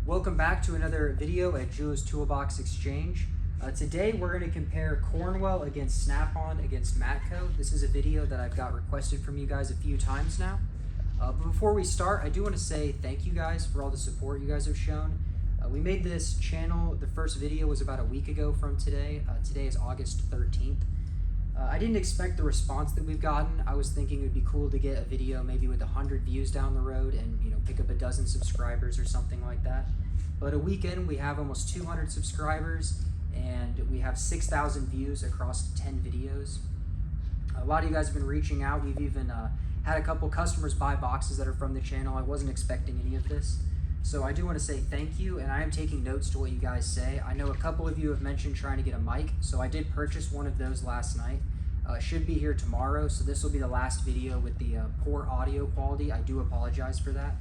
Welcome back to another video at Julio's Toolbox Exchange. Today we're going to compare Cornwell against Snap-on against Matco. This is a video that I've got requested from you guys a few times now. But before we start, I do want to say thank you guys for all the support you guys have shown. We made this channel, the first video was about a week ago from today. Today is August 13th. I didn't expect the response that we've gotten. I was thinking it would be cool to get a video maybe with 100 views down the road and pick up a dozen subscribers or something like that. But a week in, we have almost 200 subscribers and we have 6,000 views across 10 videos. A lot of you guys have been reaching out. We've even had a couple customers buy boxes that are from the channel. I wasn't expecting any of this. So I do want to say thank you, and I am taking notes to what you guys say. I know a couple of you have mentioned trying to get a mic, so I did purchase one of those last night. It should be here tomorrow, so this will be the last video with the poor audio quality. I do apologize for that.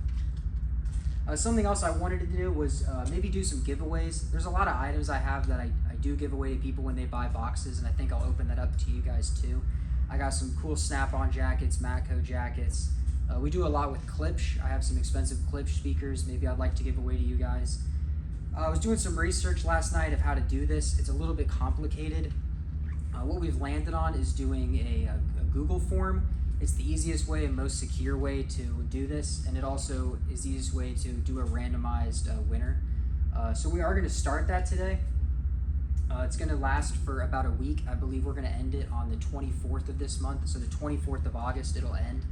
Something else I wanted to do was maybe do some giveaways. There's a lot of items I have that I do give away to people when they buy boxes, and I think I'll open that up to you guys too. I got some cool Snap-on jackets, Matco jackets. We do a lot with Klipsch. I have some expensive Klipsch speakers maybe I'd like to give away to you guys. I was doing some research last night of how to do this. It's a little bit complicated. What we've landed on is doing a Google form. It's the easiest way and most secure way to do this, and it also is the easiest way to do a randomized winner. So we are going to start that today. It's going to last for about a week. I believe we're going to end it on the 24th of this month, so the 24th of August it'll end.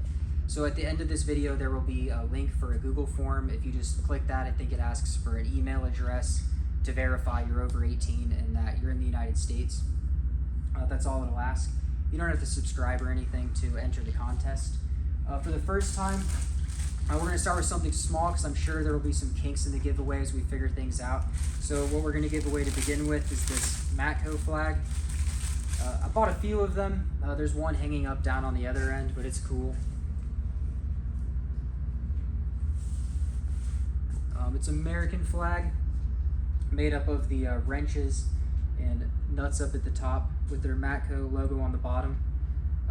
So at the end of this video, there will be a link for a Google form. If you just click that, I think it asks for an email address to verify you're over 18 and that you're in the United States. That's all it'll ask. You don't have to subscribe or anything to enter the contest. For the first time, we're going to start with something small because I'm sure there will be some kinks in the giveaway as we figure things out. So what we're going to give away to begin with is this Matco flag. I bought a few of them. There's one hanging up down on the other end, but it's cool. It's an American flag made up of the wrenches and nuts up at the top with their Matco logo on the bottom.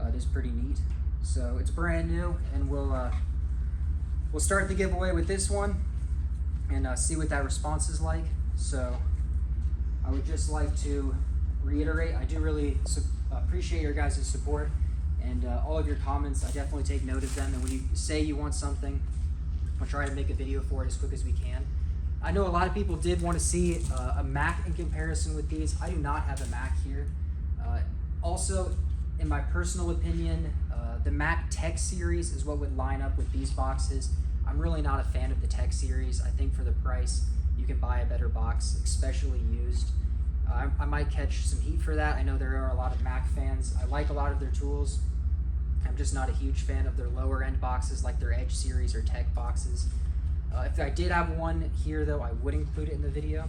It is pretty neat. So it's brand new, and we'll start the giveaway with this one and see what that response is like. So I would just like to reiterate, I do really appreciate your guys' support and all of your comments. I definitely take note of them, and when you say you want something, I'll try to make a video for it as quick as we can. I know a lot of people did want to see a Mac in comparison with these. I do not have a Mac here. Also, in my personal opinion, the Mac Tech series is what would line up with these boxes. I'm really not a fan of the Tech series. I think for the price, you can buy a better box, especially used. I might catch some heat for that. I know there are a lot of Mac fans. I like a lot of their tools. I'm just not a huge fan of their lower end boxes like their Edge series or Tech boxes. If I did have one here though, I would include it in the video.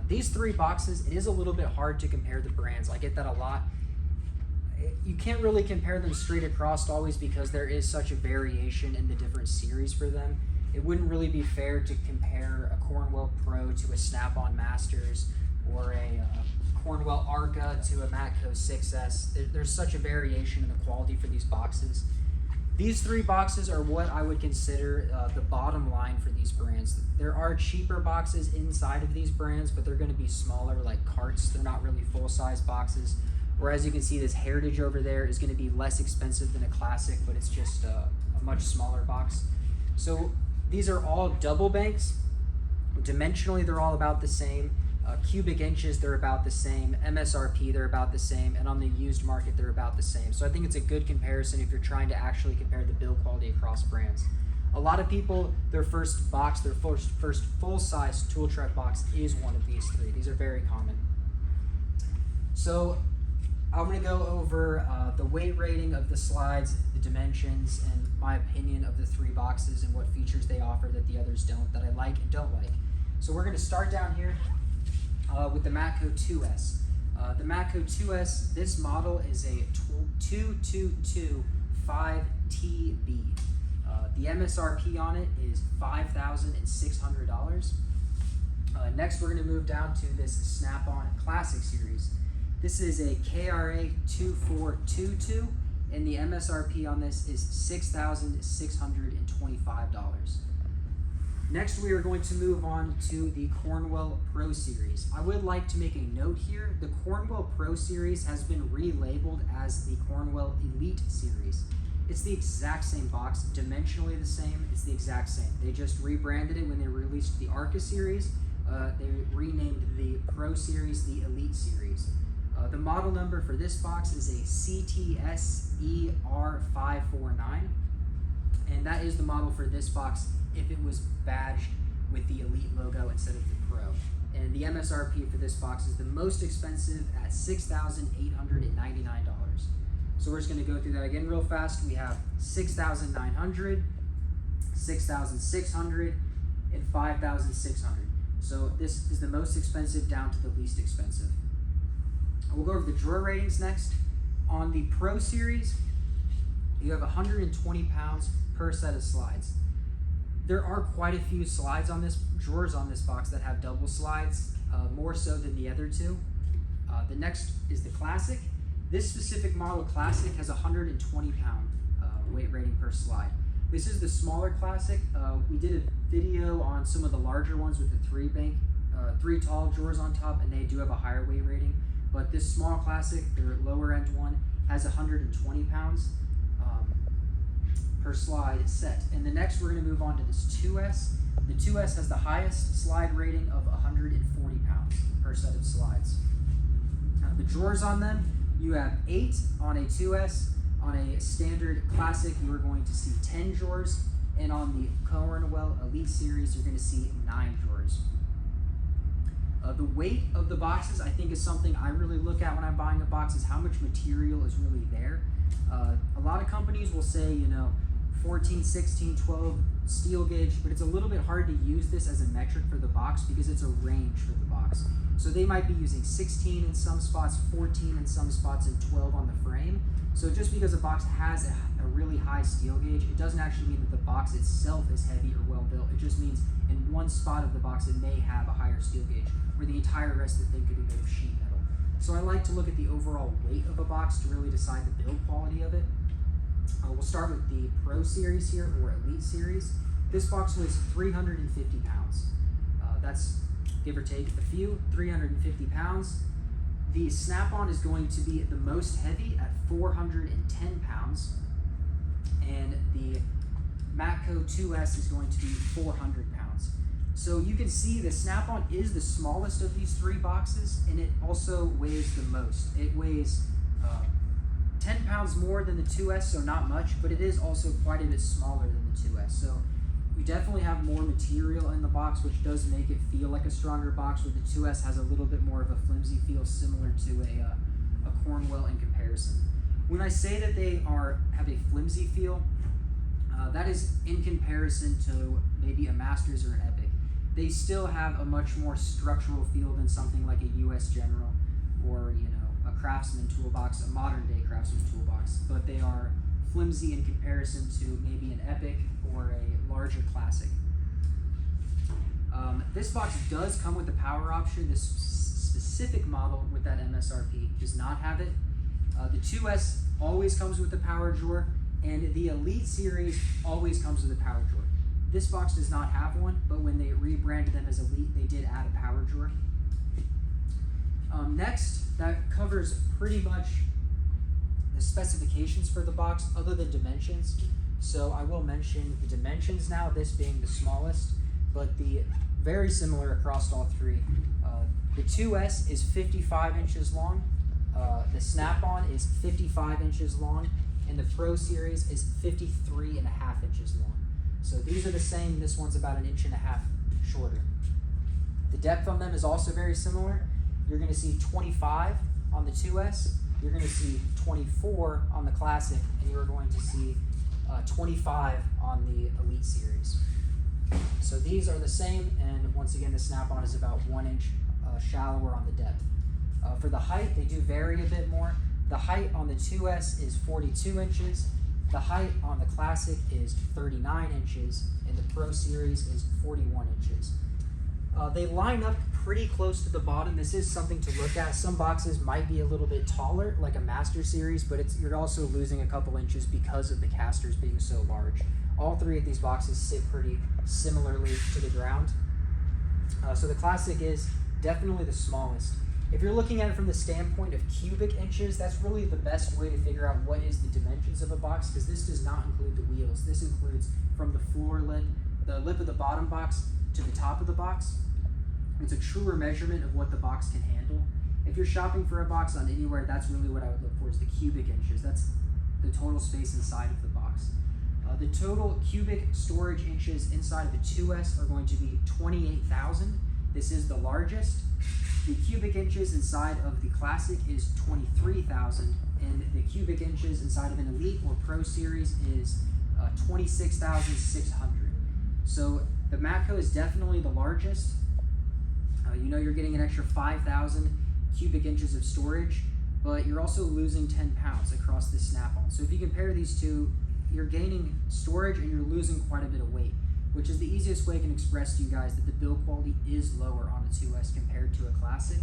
These three boxes, it is a little bit hard to compare the brands. I get that a lot. You can't really compare them straight across always because there is such a variation in the different series for them. It wouldn't really be fair to compare a Cornwell Pro to a Snap-on Masters or a Cornwell Arca to a Matco 6S. There's such a variation in the quality for these boxes. These three boxes are what I would consider the bottom line for these brands. There are cheaper boxes inside of these brands, but they're going to be smaller, like carts. They're not really full-size boxes. Whereas you can see this Heritage over there is going to be less expensive than a Classic, but it's just a much smaller box. So these are all double banks. Dimensionally, they're all about the same. Cubic inches, they're about the same. MSRP, they're about the same. And on the used market, they're about the same. So I think it's a good comparison if you're trying to actually compare the build quality across brands. A lot of people, their first box, their first full-size tool truck box is one of these three. These are very common. So I'm going to go over the weight rating of the slides, the dimensions, and my opinion of the three boxes and what features they offer that the others don't, that I like and don't like. So we're going to start down here with the Matco 2S. The Matco 2S, this model is a 2225TB. The MSRP on it is $5,600. Next, we're going to move down to this Snap-on Classic series. This is a KRA 2422, and the MSRP on this is $6,625. Next, we are going to move on to the Cornwell Pro Series. I would like to make a note here. The Cornwell Pro Series has been relabeled as the Cornwell Elite Series. It's the exact same box, dimensionally the same, it's the exact same. They just rebranded it when they released the ARCA Series. They renamed the Pro Series the Elite Series. The model number for this box is a CTS-ER549, and that is the model for this box if it was badged with the Elite logo instead of the Pro. And the MSRP for this box is the most expensive at $6,899. So we're just going to go through that again real fast. We have $6,900, $6,600, and $5,600. So this is the most expensive down to the least expensive. We'll go over the drawer ratings next. On the Pro Series, you have 120 pounds per set of slides. There are quite a few slides on this, drawers on this box that have double slides, more so than the other two. The next is the Classic. This specific model Classic has 120 pound weight rating per slide. This is the smaller Classic. We did a video on some of the larger ones with the three tall drawers on top, and they do have a higher weight rating. But this small Classic, their lower end one, has 120 pounds per slide set. And the next we're going to move on to this 2S. The 2S has the highest slide rating of 140 pounds per set of slides. The drawers on them, you have 8 on a 2S. On a standard Classic, you are going to see 10 drawers, and on the Cornwell Elite Series, you're going to see 9 drawers. The weight of the boxes, I think, is something I really look at when I'm buying a box, is how much material is really there. A lot of companies will say, 14, 16, 12 steel gauge, but it's a little bit hard to use this as a metric for the box because it's a range for the box. So they might be using 16 in some spots, 14 in some spots, and 12 on the frame. So just because a box has a really high steel gauge, it doesn't actually mean that the box itself is heavy or well built. It just means in one spot of the box it may have a higher steel gauge, where the entire rest of the thing could be made of sheet metal. So I like to look at the overall weight of a box to really decide the build quality of it. We'll start with the Pro Series here, or Elite Series. This box weighs 350 pounds. That's, give or take a few, 350 pounds. The snap-on is going to be the most heavy at 410 pounds, and the Matco 2S is going to be 400 pounds. So you can see the snap-on is the smallest of these 3 boxes, and it also weighs the most. It weighs 10 pounds more than the 2S, so not much, but it is also quite a bit smaller than the 2S. So you definitely have more material in the box, which does make it feel like a stronger box, where the 2S has a little bit more of a flimsy feel, similar to a Cornwell in comparison. When I say that they have a flimsy feel, that is in comparison to maybe a Masters or an Epic. They still have a much more structural feel than something like a US General or a Craftsman toolbox, a modern day Craftsman toolbox, but they are flimsy in comparison to maybe an Epic or a larger Classic. This box does come with a power option. This specific model with that MSRP does not have it. The 2S always comes with a power drawer, and the Elite Series always comes with a power drawer. This box does not have one, but when they rebranded them as Elite, they did add a power drawer. Next, that covers pretty much the specifications for the box other than dimensions. So I will mention the dimensions now, this being the smallest, but very similar across all 3. The 2S is 55 inches long, the snap-on is 55 inches long, and the Pro Series is 53.5 inches long. So these are the same, this one's about 1.5 inches shorter. The depth on them is also very similar. You're going to see 25 on the 2S, you're going to see 24 on the Classic, and you're going to see 25 on the Elite Series. So these are the same, and once again, the snap-on is about 1 inch shallower on the depth. For the height, they do vary a bit more. The height on the 2S is 42 inches, the height on the Classic is 39 inches, and the Pro Series is 41 inches. They line up pretty close to the bottom. This is something to look at. Some boxes might be a little bit taller, like a Master Series, but you're also losing a couple inches because of the casters being so large All three of these boxes sit pretty similarly to the ground. So the Classic is definitely the smallest. If you're looking at it from the standpoint of cubic inches, that's really the best way to figure out what is the dimensions of a box, because this does not include the wheels. This includes from the floor lip, the lip of the bottom box, to the top of the box. It's a truer measurement of what the box can handle. If you're shopping for a box on anywhere, that's really what I would look for, is the cubic inches. That's the total space inside of the box. The total cubic storage inches inside of the 2S are going to be 28,000. This is the largest. The cubic inches inside of the Classic is 23,000, and the cubic inches inside of an Elite or Pro Series is 26,600. So the Matco is definitely the largest. You know you're getting an extra 5,000 cubic inches of storage, but you're also losing 10 pounds across this Snap-on. So if you compare these two, you're gaining storage and you're losing quite a bit of weight, which is the easiest way I can express to you guys that the build quality is lower on a 2S compared to a Classic.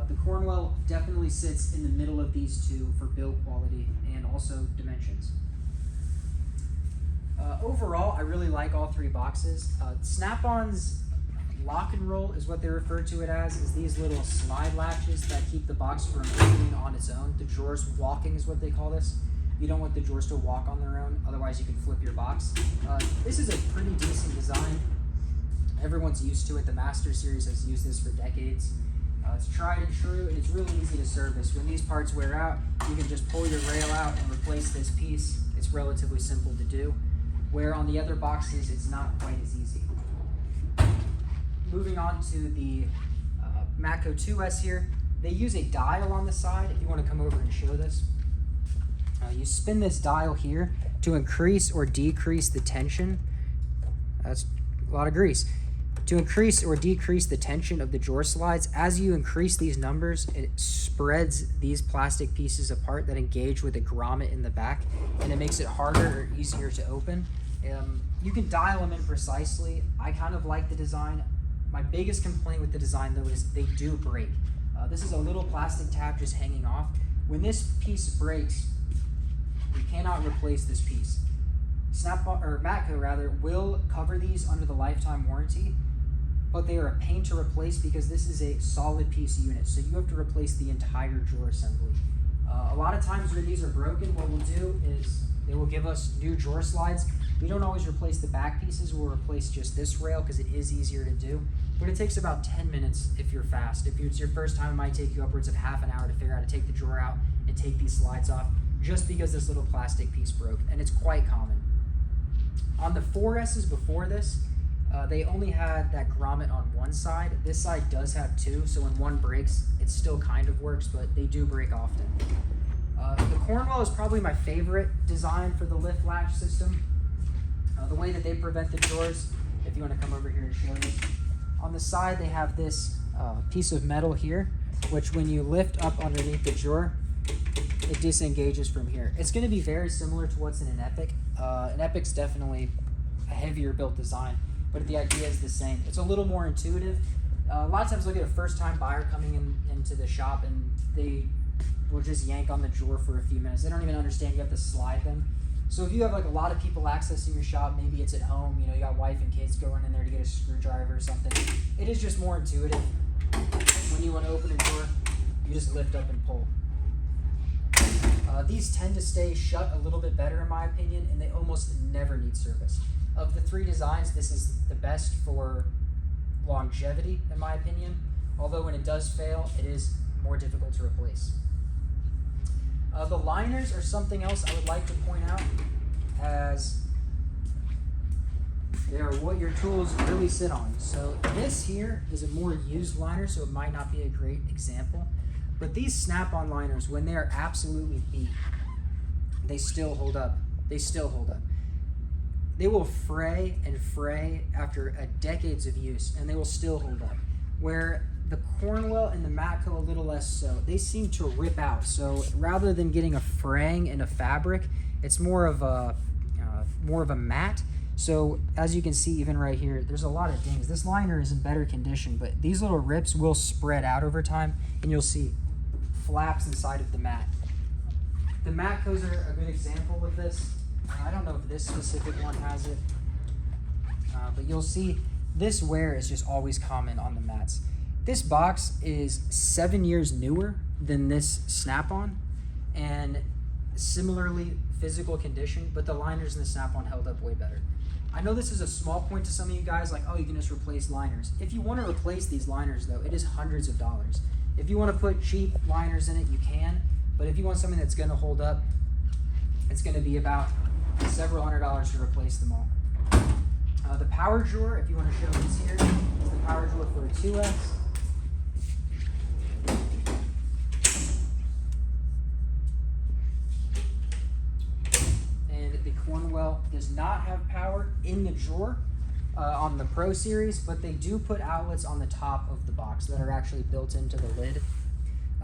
The Cornwell definitely sits in the middle of these two for build quality and also dimensions. Overall, I really like all three boxes. Snap-on's lock and roll is what they refer to it as, is these little slide latches that keep the box from opening on its own. The drawers walking is what they call this. You don't want the drawers to walk on their own, otherwise you can flip your box. This is a pretty decent design. Everyone's used to it. The Master Series has used this for decades. It's tried and true, and it's really easy to service. When these parts wear out, you can just pull your rail out and replace this piece. It's relatively simple to do, where on the other boxes, it's not quite as easy. Moving on to the Matco 2S here, they use a dial on the side. If you want to come over and show this. You spin this dial here to increase or decrease the tension. That's a lot of grease. To increase or decrease the tension of the drawer slides, as you increase these numbers, it spreads these plastic pieces apart that engage with a grommet in the back, and it makes it harder or easier to open. You can dial them in precisely. I kind of like the design. My biggest complaint with the design, though, is they do break. This is a little plastic tab just hanging off. When this piece breaks, you cannot replace this piece. Matco rather will cover these under the lifetime warranty, but they are a pain to replace because this is a solid piece unit, so you have to replace the entire drawer assembly. A lot of times when these are broken, what we'll do is they will give us new drawer slides. We don't always replace the back pieces, we'll replace just this rail because it is easier to do, but it takes about 10 minutes if you're fast. If it's your first time, it might take you upwards of half an hour to figure out how to take the drawer out and take these slides off, just because this little plastic piece broke, and it's quite common. On the 4S's before this, they only had that grommet on one side. This side does have two, so when one breaks, it still kind of works, but they do break often. The Cornwell is probably my favorite design for the lift latch system. The way that they prevent the drawers, if you want to come over here and show this, on the side they have this piece of metal here, which when you lift up underneath the drawer, it disengages from here. It's going to be very similar to what's in an Epic. An Epic's definitely a heavier built design, but the idea is the same. It's a little more intuitive. A lot of times look at a first-time buyer coming into the shop and they will just yank on the drawer for a few minutes. They don't even understand you have to slide them. So if you have like a lot of people accessing your shop, maybe it's at home, you know, you got wife and kids going in there to get a screwdriver or something, it is just more intuitive. When you want to open a drawer, you just lift up and pull. These tend to stay shut a little bit better in my opinion, and they almost never need service. Of the three designs, this is the best for longevity in my opinion, although when it does fail, it is more difficult to replace. The liners are something else I would like to point out, as they are what your tools really sit on. So this here is a more used liner, so it might not be a great example. But these Snap-on liners, when they are absolutely beat, they still hold up. They still hold up. They will fray and fray after decades of use, and they will still hold up. Where the Cornwell and the Matco a little less so. They seem to rip out. So rather than getting a fraying in a fabric, it's more of a mat. So as you can see, even right here, there's a lot of dings. This liner is in better condition, but these little rips will spread out over time, and you'll see flaps inside of the mat. The Matcos are a good example of this. I don't know if this specific one has it, but you'll see this wear is just always common on the mats. This box is 7 years newer than this Snap-on, and similarly physical condition, but the liners in the Snap-on held up way better. I know this is a small point to some of you guys, like, oh, you can just replace liners. If you want to replace these liners, though, it is hundreds of dollars. If you want to put cheap liners in it, you can, but if you want something that's going to hold up, it's going to be about several $100s to replace them all. The power drawer, if you want to show this here, is the power drawer for a 2S. And the Cornwell does not have power in the drawer on the Pro Series, but they do put outlets on the top of the box that are actually built into the lid.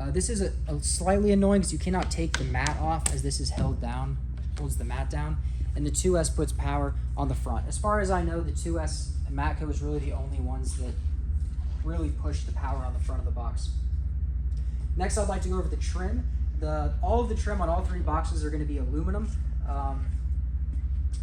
This is a slightly annoying because you cannot take the mat off, as this is held down, holds the mat down, and the 2S puts power on the front. As far as I know, the 2S and Matco is really the only ones that really push the power on the front of the box. Next, I'd like to go over the trim. All of the trim on all three boxes are going to be aluminum.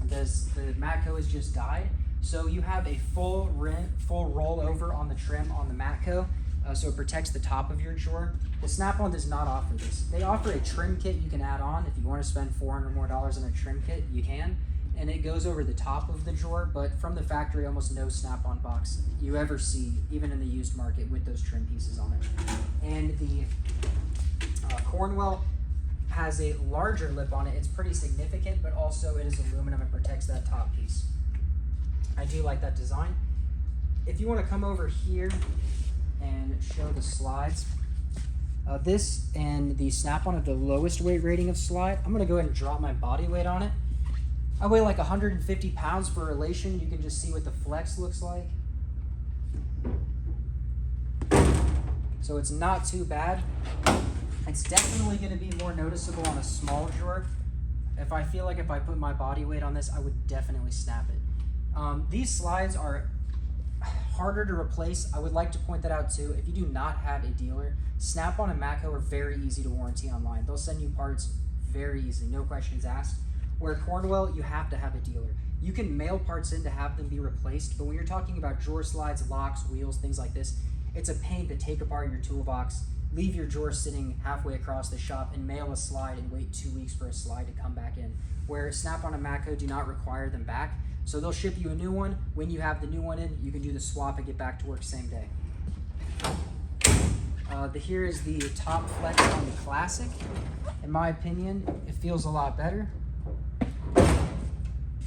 The Matco is just dyed, so you have a full rollover on the trim on the Matco, so it protects the top of your drawer. The Snap-on does not offer this. They offer a trim kit you can add on. If you want to spend $400 more on a trim kit, you can, and it goes over the top of the drawer, but from the factory, almost no Snap-on box you ever see, even in the used market, with those trim pieces on it. And the Cornwell has a larger lip on it. It's pretty significant, but also it is aluminum and protects that top piece. I do like that design. If you want to come over here and show the slides, this and the Snap-on have the lowest weight rating of slide. I'm going to go ahead and drop my body weight on it. I weigh like 150 pounds for relation. You can just see what the flex looks like. So it's not too bad. It's definitely going to be more noticeable on a small drawer. If I feel like if I put my body weight on this, I would definitely snap it. These slides are harder to replace. I would like to point that out too. If you do not have a dealer, Snap-on and Matco are very easy to warranty online. They'll send you parts very easy, no questions asked. Where Cornwell, you have to have a dealer. You can mail parts in to have them be replaced, but when you're talking about drawer slides, locks, wheels, things like this, it's a pain to take apart your toolbox, leave your drawer sitting halfway across the shop, and mail a slide and wait 2 weeks for a slide to come back in. Where Snap-on and Matco do not require them back, so they'll ship you a new one. When you have the new one in, you can do the swap and get back to work same day. Here is the top flex on the Classic. In my opinion, it feels a lot better.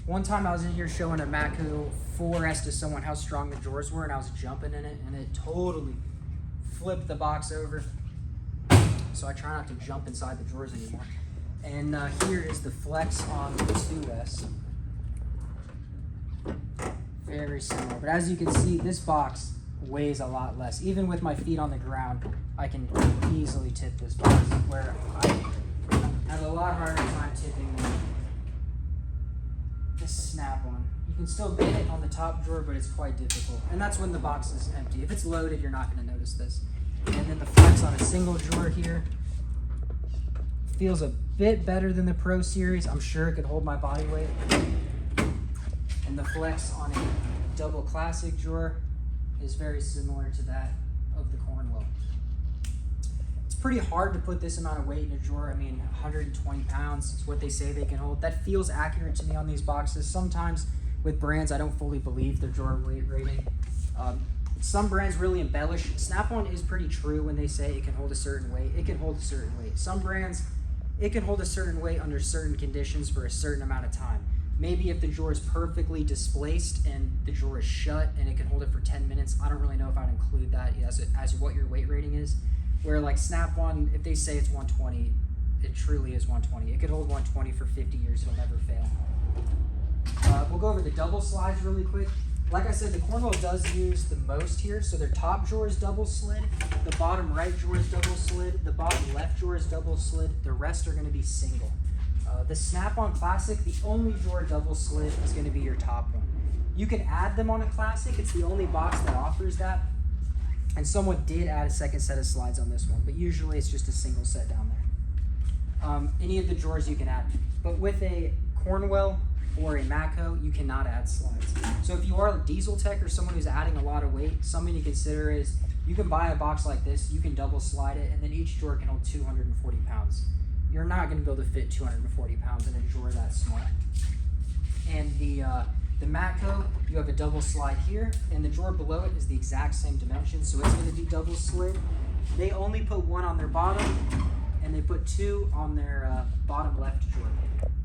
One time I was in here showing a Matco 4S to someone how strong the drawers were, and I was jumping in it, and it totally flipped the box over. So I try not to jump inside the drawers anymore. And here is the flex on the 2S. Very similar, but as you can see, this box weighs a lot less. Even with my feet on the ground, I can easily tip this box, where I have a lot harder time tipping this Snap-on. You can still get it on the top drawer, but it's quite difficult, and that's when the box is empty. If it's loaded, you're not going to notice this. And then the flex on a single drawer here feels a bit better than the Pro Series. I'm sure it could hold my body weight. And the flex on a double Classic drawer is very similar to that of the Cornwell. It's pretty hard to put this amount of weight in a drawer. I mean, 120 pounds is what they say they can hold. That feels accurate to me on these boxes. Sometimes with brands, I don't fully believe their drawer weight rating. Some brands really embellish. Snap-on is pretty true when they say it can hold a certain weight. It can hold a certain weight. Some brands, it can hold a certain weight under certain conditions for a certain amount of time. Maybe if the drawer is perfectly displaced and the drawer is shut and it can hold it for 10 minutes, I don't really know if I'd include that as what your weight rating is. Where like Snap-on, if they say it's 120, it truly is 120. It could hold 120 for 50 years, it'll never fail. We'll go over the double slides really quick. Like I said, the Cornwell does use the most here, so their top drawer is double slid, the bottom right drawer is double slid, the bottom left drawer is double slid, the rest are going to be single. The Snap-on Classic, the only drawer double slid is going to be your top one. You can add them on a Classic, it's the only box that offers that, and someone did add a second set of slides on this one, but usually it's just a single set down there. Any of the drawers you can add, but with a Cornwell or a Matco, you cannot add slides. So if you are a diesel tech or someone who's adding a lot of weight, something to consider is you can buy a box like this, you can double slide it, and then each drawer can hold 240 pounds. You're not going to be able to fit 240 pounds in a drawer that small. And the Matco, you have a double slide here, and the drawer below it is the exact same dimension, so it's going to be double slid. They only put one on their bottom, and they put two on their bottom left drawer,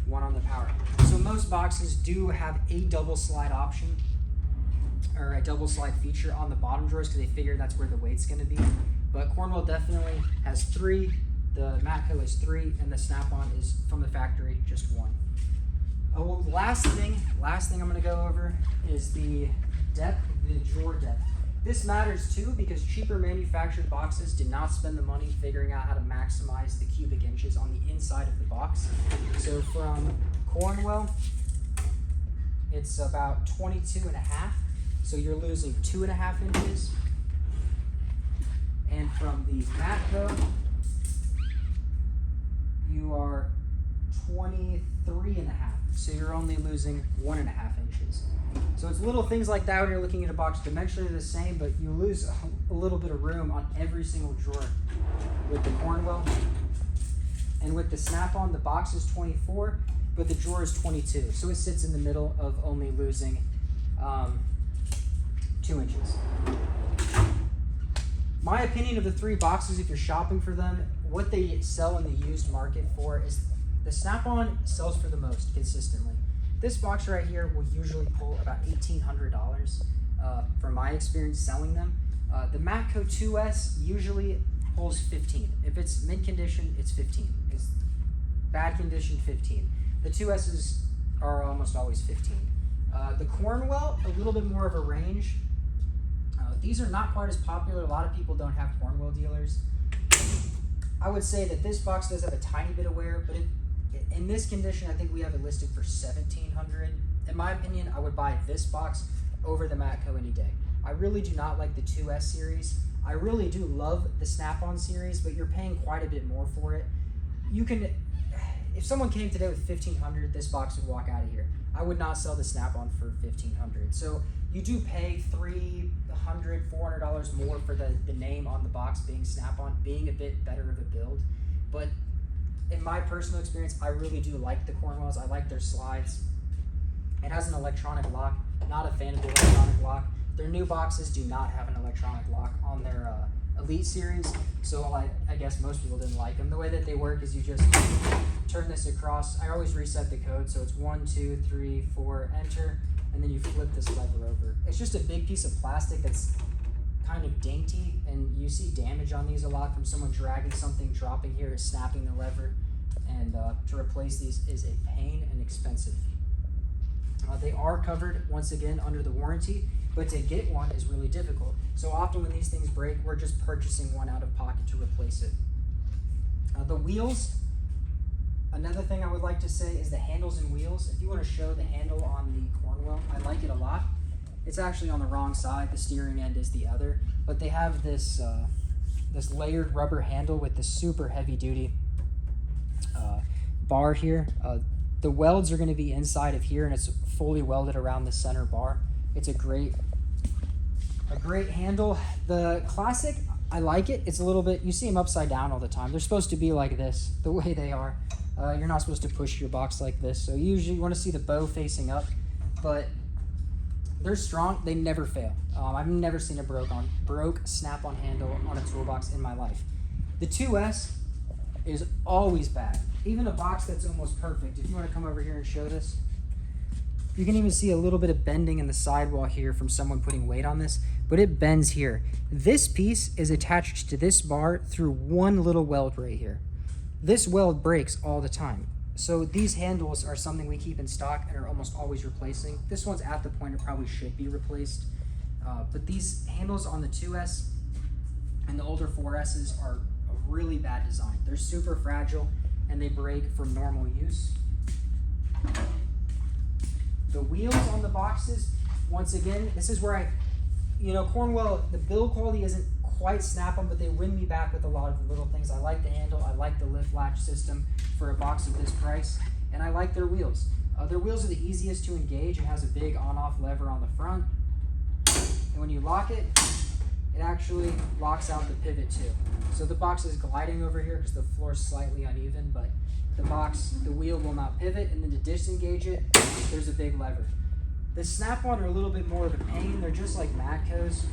one on the power. So most boxes do have a double slide option, or a double slide feature on the bottom drawers because they figure that's where the weight's going to be. But Cornwell definitely has 3, the Matco is 3, and the Snap-on is from the factory just 1. Oh, last thing I'm going to go over is the depth, the drawer depth. This matters too because cheaper manufactured boxes did not spend the money figuring out how to maximize the cubic inches on the inside of the box. So from Cornwell, it's about 22.5. So you're losing 2.5 inches. And from the Matco, you are 23.5. So you're only losing 1.5 inches. So it's little things like that when you're looking at a box. Dimensionally the same, but you lose a little bit of room on every single drawer with the Cornwell. And with the Snap-on, the box is 24, but the drawer is 22. So it sits in the middle of only losing 2 inches. My opinion of the 3 boxes, if you're shopping for them, what they sell in the used market for is the Snap-on sells for the most consistently. This box right here will usually pull about $1,800 from my experience selling them. The Matco 2S usually pulls 15. If it's mint condition, it's 15. It's bad condition, 15. The 2S's are almost always 15. The Cornwell, a little bit more of a range. These are not quite as popular. A lot of people don't have Cornwell dealers. I would say that this box does have a tiny bit of wear, but in this condition, I think we have it listed for $1,700. In my opinion, I would buy this box over the Matco any day. I really do not like the 2S series. I really do love the Snap-on series, but you're paying quite a bit more for it. You can, if someone came today with $1,500, this box would walk out of here. I would not sell the Snap-on for $1,500. So you do pay $300, $400 more for the name on the box being Snap-on, being a bit better of a build. But in my personal experience, I really do like the Cornwells. I like their slides. It has an electronic lock. Not a fan of the electronic lock. Their new boxes do not have an electronic lock on their Elite series, so I guess most people didn't like them. The way that they work is you just turn this across. I always reset the code, so it's 1, 2, 3, 4, enter, and then you flip this lever over. It's just a big piece of plastic that's kind of dainty, and you see damage on these a lot from someone dragging something, dropping here, snapping the lever, and to replace these is a pain and expensive. They are covered, once again, under the warranty, but to get one is really difficult. So often when these things break, we're just purchasing one out of pocket to replace it. The wheels, another thing I would like to say is the handles and wheels. If you want to show the handle on the Cornwell, I like it a lot. It's actually on the wrong side, the steering end is the other, but they have this this layered rubber handle with the super heavy duty bar here. The welds are going to be inside of here, and it's fully welded around the center bar. It's a great handle. The Classic, I like it. It's a little bit, you see them upside down all the time. They're supposed to be like this, the way they are. You're not supposed to push your box like this, so usually you want to see the bow facing up, but they're strong. They never fail. I've never seen a broke Snap-on handle on a toolbox in my life. The 2S is always bad. Even a box that's almost perfect. If you want to come over here and show this, you can even see a little bit of bending in the sidewall here from someone putting weight on this, but it bends here. This piece is attached to this bar through one little weld right here. This weld breaks all the time. So these handles are something we keep in stock and are almost always replacing. This one's at the point it probably should be replaced. But these handles on the 2S and the older 4Ss are a really bad design. They're super fragile and they break from normal use. The wheels on the boxes, once again, this is where Cornwell, the build quality isn't quite Snap-on, but they win me back with a lot of the little things. I like the handle, I like the lift latch system for a box of this price, and I like their wheels. Their wheels are the easiest to engage. It has a big on-off lever on the front. And when you lock it, it actually locks out the pivot too. So the box is gliding over here because the floor is slightly uneven, but the wheel will not pivot, and then to disengage it, there's a big lever. The snap-on are a little bit more of a pain. They're just like Matco's.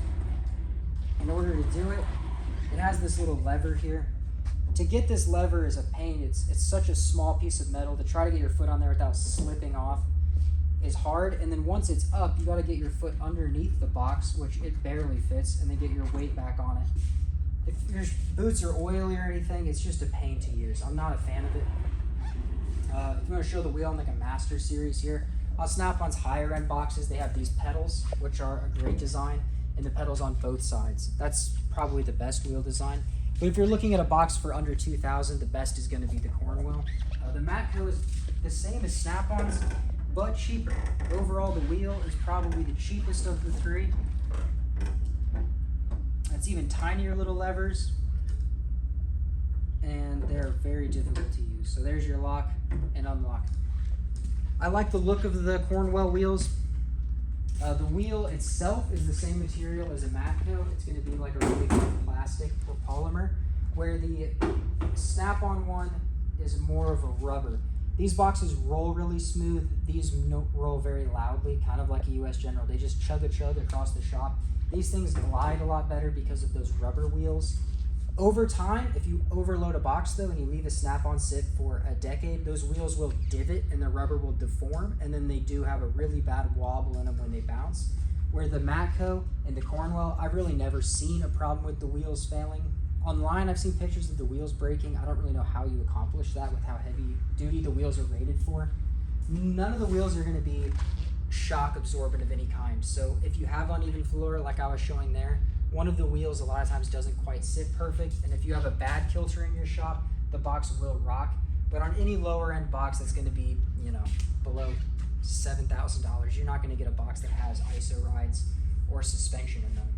In order to do it, it has this little lever here. To get this lever is a pain. It's such a small piece of metal. To try to get your foot on there without slipping off is hard. And then once it's up, you got to get your foot underneath the box, which it barely fits, and then get your weight back on it. If your boots are oily or anything, it's just a pain to use. I'm not a fan of it. If you want to show the wheel on like a Master Series here, on Snap-on's higher end boxes, they have these pedals, which are a great design, and the pedals on both sides. That's probably the best wheel design. But if you're looking at a box for under $2,000, the best is going to be the Cornwell. The Matco is the same as Snap-on's, but cheaper. Overall, the wheel is probably the cheapest of the three. It's even tinier little levers, and they're very difficult to use. So there's your lock and unlock. I like the look of the Cornwell wheels. The wheel itself is the same material as a Matco. It's going to be like a really good plastic or polymer, where the Snap-on one is more of a rubber. These boxes roll really smooth. These roll very loudly, kind of like a US General. They just chug across the shop. These things glide a lot better because of those rubber wheels. Over time, if you overload a box though and you leave a Snap-on sit for a decade, those wheels will divot and the rubber will deform, and then they do have a really bad wobble in them when they bounce. Where the Matco and the Cornwell, I've really never seen a problem with the wheels failing. Online, I've seen pictures of the wheels breaking. I don't really know how you accomplish that with how heavy duty the wheels are rated for. None of the wheels are going to be shock absorbent of any kind. So if you have uneven floor like I was showing there, one of the wheels a lot of times doesn't quite sit perfect, and if you have a bad kilter in your shop, the box will rock. But on any lower end box that's going to be, below $7,000, you're not going to get a box that has ISO rides or suspension in them.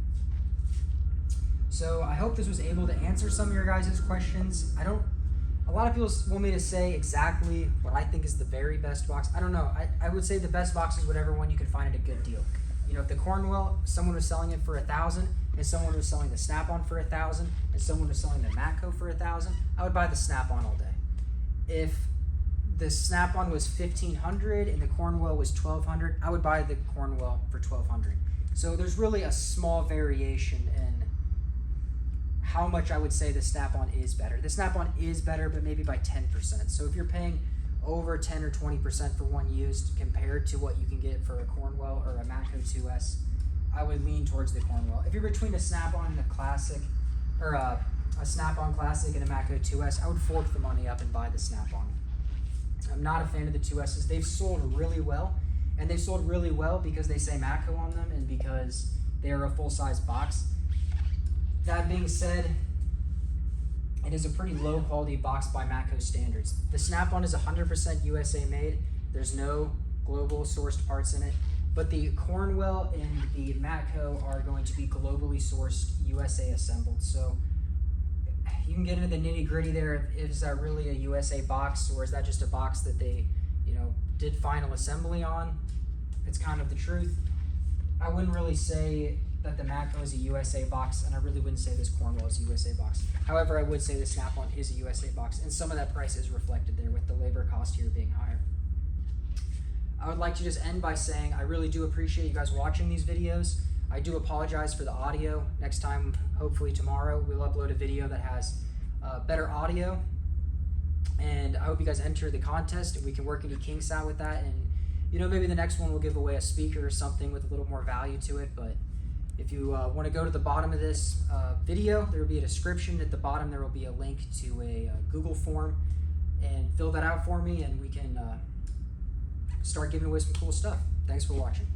So I hope this was able to answer some of your guys' questions. A lot of people want me to say exactly what I think is the very best box. I don't know. I would say the best box is whatever one you can find at a good deal. If the Cornwell, someone was selling it for $1,000, and someone was selling the Snap-on for $1,000, and someone was selling the Matco for $1,000, I would buy the Snap-on all day. If the Snap-on was $1,500 and the Cornwell was $1,200, I would buy the Cornwell for $1,200. So there's really a small variation in how much I would say the Snap-on is better. The Snap-on is better, but maybe by 10%. So if you're paying over 10 or 20% for one used compared to what you can get for a Cornwell or a Matco 2S, I would lean towards the Cornwell. If you're between a Snap-on and a Classic, or a Snap-on Classic and a Matco 2S, I would fork the money up and buy the Snap-on. I'm not a fan of the 2Ss. They've sold really well, and they've sold really well because they say Matco on them and because they are a full-size box. That being said, it is a pretty low quality box by Matco standards. The Snap-on is 100% USA made. There's no global sourced parts in it, but the Cornwell and the Matco are going to be globally sourced, USA assembled. So you can get into the nitty gritty there. Is that really a USA box, or is that just a box that they, did final assembly on? It's kind of the truth. I wouldn't really say that the Matco is a USA box, and I really wouldn't say this Cornwell is a USA box. However, I would say the Snap-on is a USA box, and some of that price is reflected there with the labor cost here being higher. I would like to just end by saying I really do appreciate you guys watching these videos. I do apologize for the audio. Next time, hopefully tomorrow, we'll upload a video that has better audio, and I hope you guys enter the contest and we can work any kinks out with that, and maybe the next one will give away a speaker or something with a little more value to it. But if you want to go to the bottom of this video, there will be a description. At the bottom there will be a link to a Google form, and fill that out for me and we can start giving away some cool stuff. Thanks for watching.